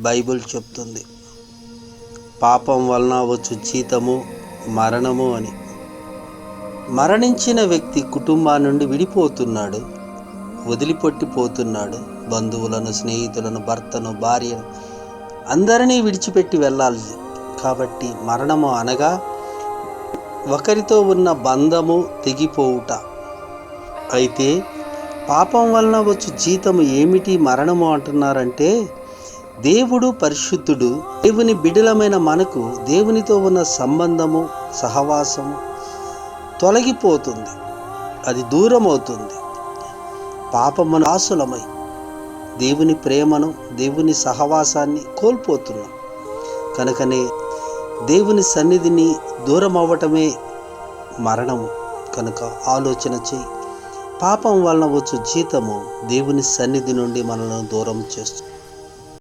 Bible చెప్తుంది. పాపం వలన వచ్చు జీతము మరణము అని. మరణించిన వ్యక్తి కుటుంబా నుండి విడిపోతున్నాడు, వదిలిపెట్టిపోతున్నాడు. బంధువులను, స్నేహితులను, భర్తను, భార్యను అందరినీ విడిచిపెట్టి వెళ్ళాలి. కాబట్టి మరణము అనగా ఒకరితో ఉన్న బంధము తెగిపోవుట. అయితే పాపం వలన వచ్చు జీతము ఏమిటి, మరణము అంటున్నారంటే, దేవుడు పరిశుద్ధుడు. దేవుని బిడ్డలమైన మనకు దేవునితో ఉన్న సంబంధము, సహవాసము తొలగిపోతుంది, అది దూరం అవుతుంది. పాపమును ఆసులమై దేవుని ప్రేమను, దేవుని సహవాసాన్ని కోల్పోతున్నాం. కనుకనే దేవుని సన్నిధిని దూరం అవ్వటమే మరణము. కనుక ఆలోచన చేయి. పాపం వలన వచ్చు జీతము దేవుని సన్నిధి నుండి మనల్ని దూరం చేస్తుంది.